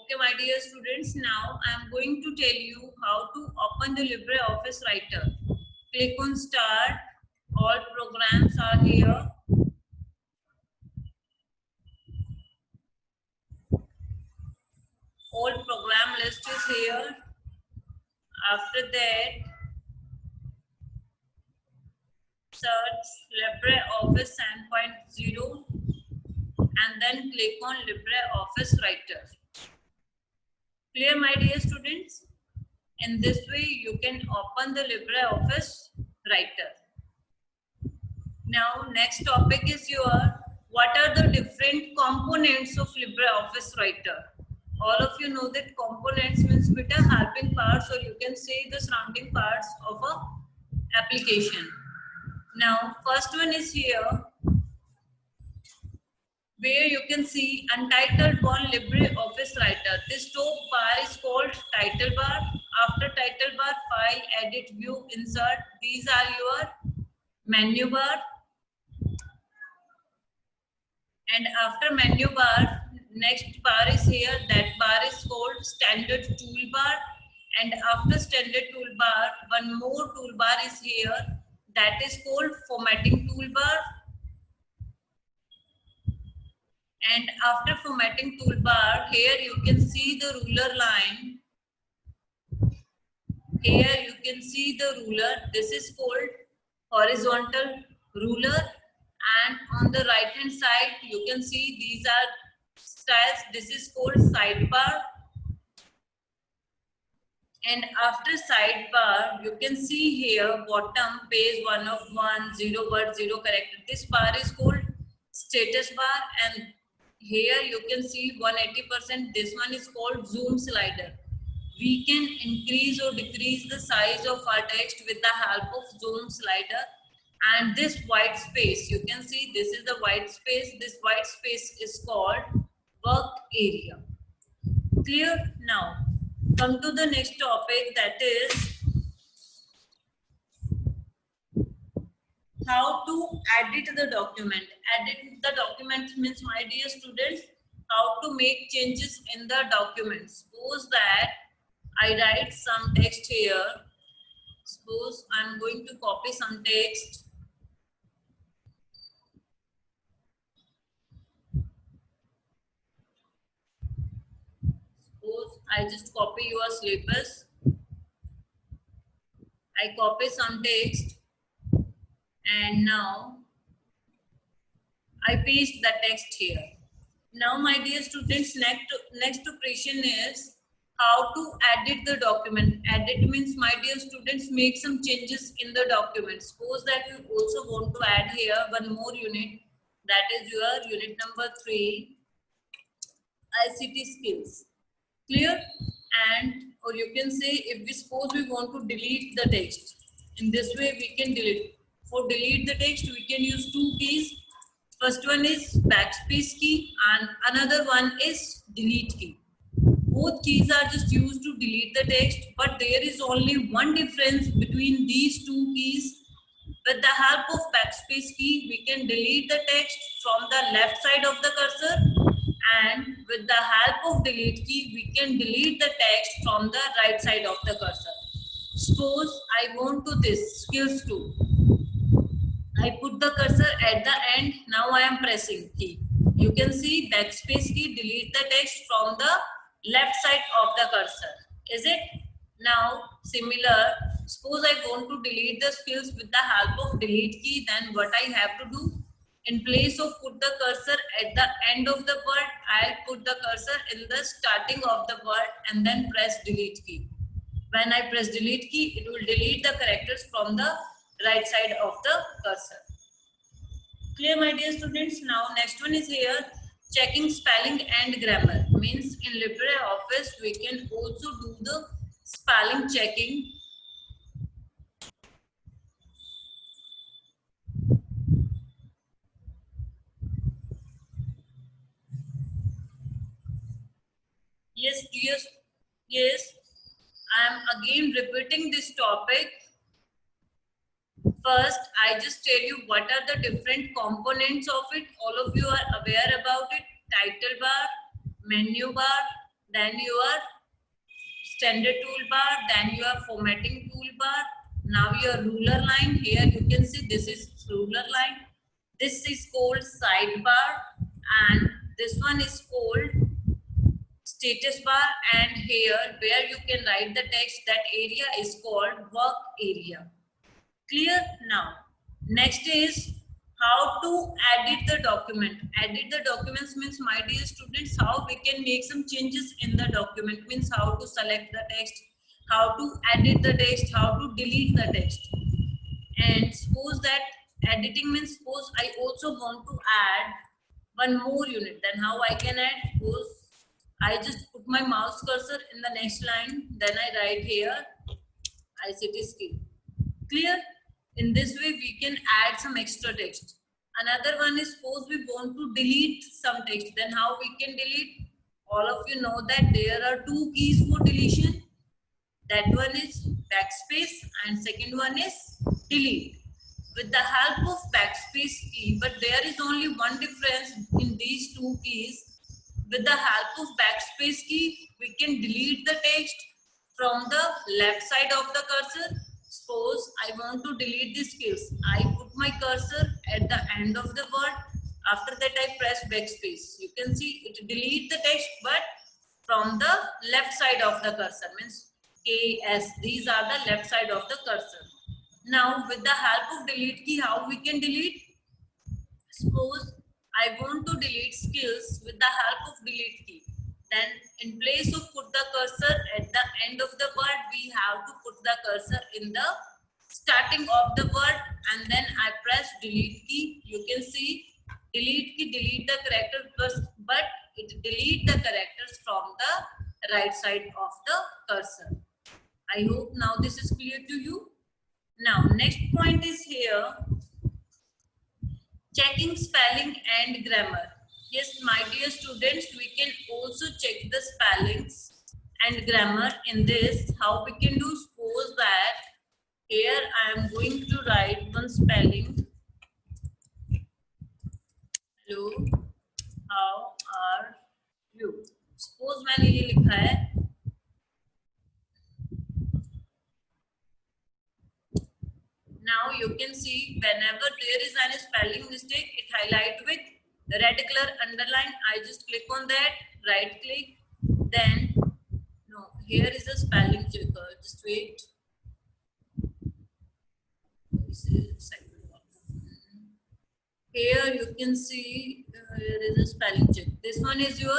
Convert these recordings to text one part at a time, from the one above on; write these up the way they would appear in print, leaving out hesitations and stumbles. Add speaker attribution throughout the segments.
Speaker 1: Okay, my dear students, now I am going to tell you how to open the LibreOffice Writer. Click on Start. All programs are here. All program list is here. After that, search LibreOffice 7.0 and then click on LibreOffice Writer. Clear, my dear students? In this way, you can open the LibreOffice Writer. Now, next topic is what are the different components of LibreOffice Writer? All of you know that components means beta helping parts, or you can say the surrounding parts of a application. Now, first one is here, where you can see Untitled One LibreOffice Writer. This top bar is called title bar. After title bar, file, edit, view, insert. These are your menu bar. And after menu bar, next bar is here. That bar is called standard toolbar. And after standard toolbar, one more toolbar is here. That is called formatting toolbar. And after formatting toolbar, here you can see the ruler line. Here you can see the ruler. This is called horizontal ruler. And on the right hand side, you can see these are styles. This is called sidebar. And after sidebar, you can see here bottom page 1 of 1, 0 word, 0 character. This bar is called status bar. And here you can see 180%. This one is called zoom slider. We can increase or decrease the size of our text with the help of zoom slider. And this white space, you can see this is the white space. This white space is called work area. Clear? Now, come to the next topic, that is how to edit the document. Edit the document means, my dear students, how to make changes in the document. Suppose that I write some text here. Suppose I'm going to copy some text. Suppose I just copy your syllabus. I copy some text and now I paste the text here. Now, my dear students, next operation is how to edit the document. Edit means, my dear students, make some changes in the document. Suppose that you also want to add here one more unit, that is your unit number 3, ICT skills. Clear? And or you can say, if we suppose we want to delete the text, in this way we can delete. For delete the text, we can use two keys. First one is backspace key and another one is delete key. Both keys are just used to delete the text, but there is only one difference between these two keys. With the help of backspace key, we can delete the text from the left side of the cursor, and with the help of delete key, we can delete the text from the right side of the cursor. Suppose I want to this skills 2. I put the cursor at the end. Now I am pressing key. You can see backspace key delete the text from the left side of the cursor. Is it? Now similar, suppose I want to delete the skills with the help of delete key, then what I have to do? In place of put the cursor at the end of the word, I'll put the cursor in the starting of the word and then press delete key. When I press delete key, it will delete the characters from the right side of the cursor. Clear, my dear students? Now, next one is here, checking spelling and grammar. Means in LibreOffice, we can also do the spelling checking. Yes, I am again repeating this topic. First, I just tell you what are the different components of it. All of you are aware about it. Title bar, menu bar, then your standard toolbar, then your formatting toolbar. Now your ruler line, here you can see this is ruler line. This is called sidebar, and this one is called status bar, and here where you can write the text, that area is called work area. Clear? Now next is how to edit the document. Edit the documents means, my dear students, how we can make some changes in the document, means how to select the text, how to edit the text, how to delete the text. And suppose that editing means, suppose I also want to add one more unit, then how I can add? Suppose I just put my mouse cursor in the next line, then I write here ICT skill. Clear? In this way we can add some extra text. Another one is, suppose we want to delete some text, then how we can delete? All of you know that there are two keys for deletion. That one is backspace and second one is delete. With the help of backspace key, but there is only one difference in these two keys. With the help of backspace key, we can delete the text from the left side of the cursor. Suppose I want to delete the skills. I put my cursor at the end of the word. After that, I press backspace. You can see it delete the text, but from the left side of the cursor, means KS. These are the left side of the cursor. Now, with the help of delete key, how we can delete? Suppose I want to delete skills with the help of delete key. Then in place of put the cursor at the end of the word, we have to put the cursor in the starting of the word, and then I press delete key. You can see delete key delete the character, but it delete the characters from the right side of the cursor. I hope now this is clear to you. Now next point is here, checking spelling and grammar. Yes, my dear students, we can also check the spellings and grammar in this. How we can do? Suppose that here I am going to write one spelling. Hello, how are you? Suppose मैंने ये लिखा है. Now you can see whenever there is any spelling mistake, it highlight with red color underline. I just click on that, right click, then no, here is a spelling checker. Just wait. Here you can see here is a spelling check. This one is your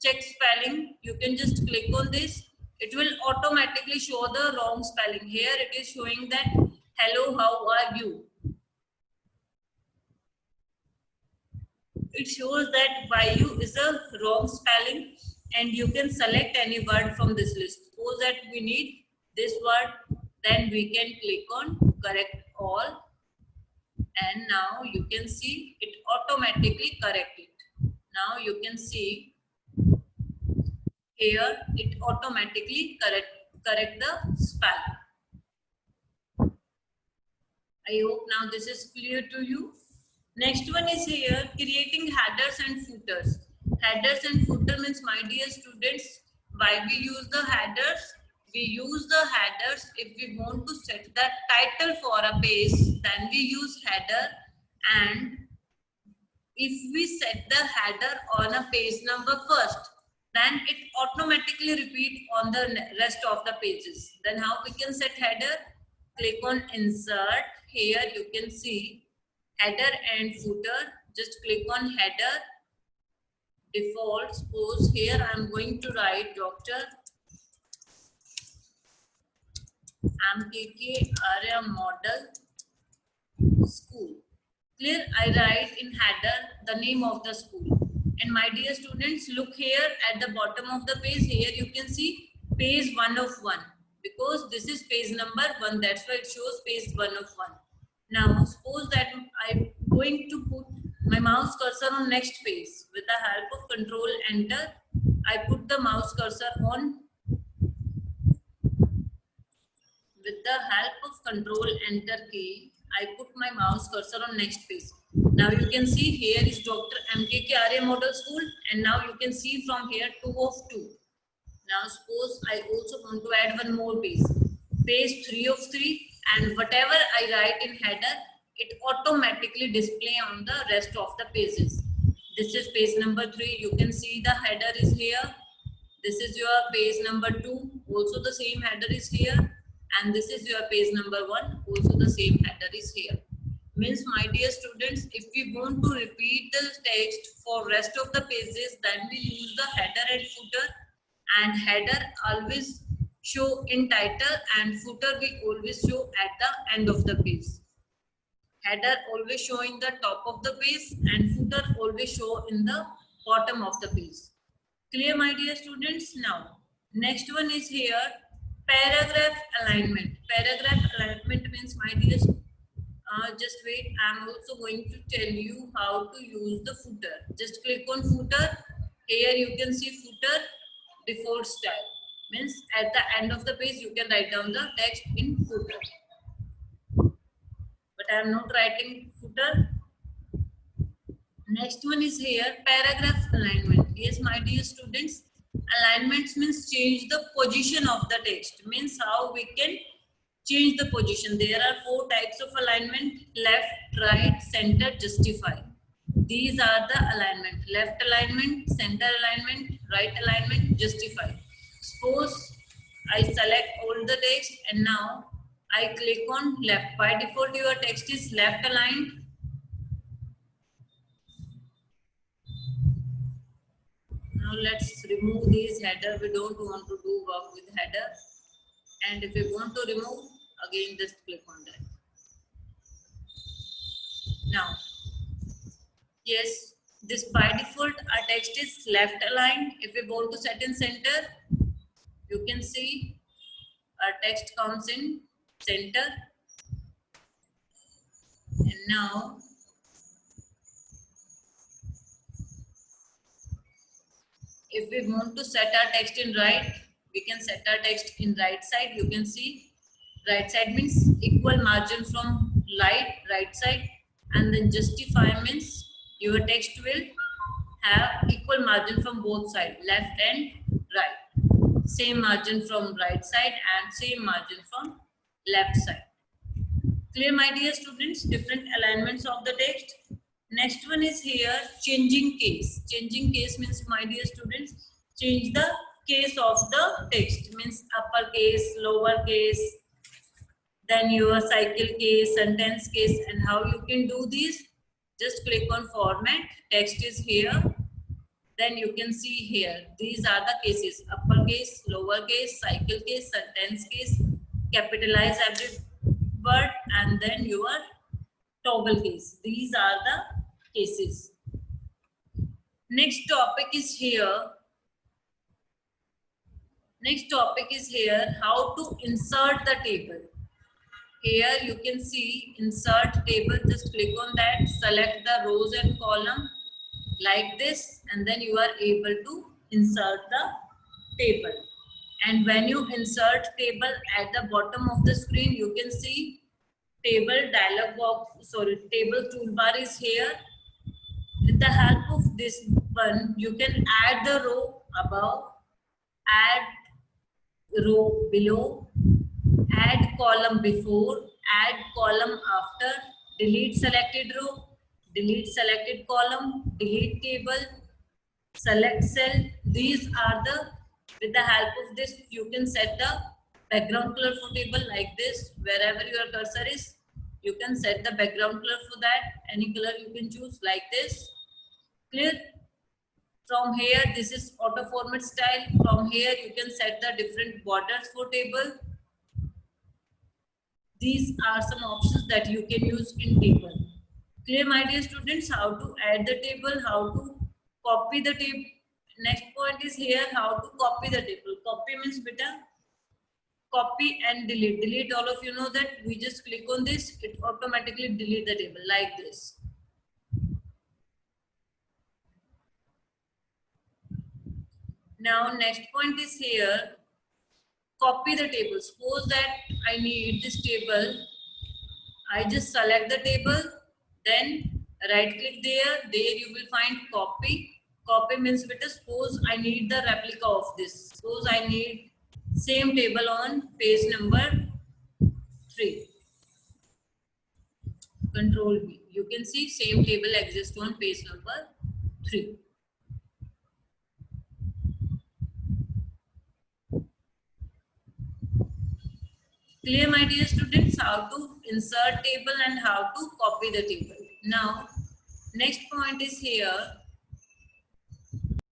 Speaker 1: check spelling. You can just click on this. It will automatically show the wrong spelling. Here it is showing that hello, how are you? It shows that YU is a wrong spelling, and you can select any word from this list. Suppose that we need this word, then we can click on correct all, and now you can see it automatically correct it. Now you can see here it automatically correct the spelling. I hope now this is clear to you. Next one is here, creating headers and footers. Headers and footer means, my dear students, why we use the headers? We use the headers if we want to set the title for a page, then we use header, and if we set the header on a page number first, then it automatically repeat on the rest of the pages. Then how we can set header? Click on insert. Here you can see header and footer. Just click on header. Default. Suppose here I am going to write Dr. MKK Arya Model School. Clear? I write in header the name of the school. And my dear students, look here at the bottom of the page. Here you can see page 1 of 1. Because this is page number 1, that's why it shows page 1 of 1. Now suppose that I'm going to put my mouse cursor on next page. With the help of Control Enter, I put the mouse cursor on. With the help of Control Enter key, I put my mouse cursor on next page. Now you can see here is Dr. MKK Arya Model School, and now you can see from here 2 of 2. Now suppose I also want to add one more page. Page 3 of 3, and whatever I write in header, it automatically display on the rest of the pages. This is page number 3. You can see the header is here. This is your page number 2. Also the same header is here. And this is your page number 1. Also the same header is here. Means, my dear students, if we want to repeat the text for rest of the pages, then we use the header and footer. And header always show in title and footer we always show at the end of the page. Header always show in the top of the page and footer always show in the bottom of the page. Clear, my dear students? Now, next one is here, paragraph alignment. Paragraph alignment means, my dear, just wait, I'm also going to tell you how to use the footer. Just click on footer. Here you can see footer default style. Means at the end of the page you can write down the text in footer. But I am not writing footer. Next one is here, paragraph alignment. Yes, my dear students, alignments means change the position of the text. Means how we can change the position. There are 4 types of alignment: left, right, center, justify. These are the alignment: left alignment, center alignment, right alignment, justify. Suppose I select all the text and now I click on left. By default your text is left aligned. Now let's remove these header. We don't want to do work with header. And if we want to remove, again just click on that. Now, yes, this by default our text is left aligned. If we want to set in center, you can see our text comes in center. And now if we want to set our text in right, we can set our text in right side. You can see right side means equal margin from right side, and then justify means your text will have equal margin from both sides, left and right. Same margin from right side and same margin from left side. Clear, my dear students? Different alignments of the text. Next one is here, changing case. Changing case means, my dear students, change the case of the text. Means uppercase, lowercase, then your cycle case, sentence case. And how you can do this? Just click on format, text is here. Then you can see here, these are the cases: uppercase, lowercase, cycle case, sentence case, capitalize every word, and then your toggle case. These are the cases. Next topic is here. Next topic is here, how to insert the table. Here you can see insert table. Just click on that, select the rows and column like this, and then you are able to insert the table. And when you insert table, at the bottom of the screen you can see table dialog box, table toolbar is here. With the help of this one, you can add the row above, add row below, add column before, add column after, delete selected row, delete selected column, delete table, select cell. These are the, with the help of this, you can set the background color for table like this. Wherever your cursor is, you can set the background color for that. Any color you can choose like this. Clear? From here, this is auto format style. From here, you can set the different borders for table. These are some options that you can use in table. Clear, my dear students? How to add the table, how to copy the table. Next point is here, how to copy the table. Copy means beta, copy and delete. Delete, all of you know that. We just click on this, it automatically delete the table like this. Now next point is here, copy the table. Suppose that I need this table. I just select the table, then right click there. There you will find copy. copy means beta, suppose I need the replica of this. Suppose I need same table on page number 3. Control V. You can see same table exists on page number 3. Clear, my dear students, how to insert table and how to copy the table. Now, next point is here.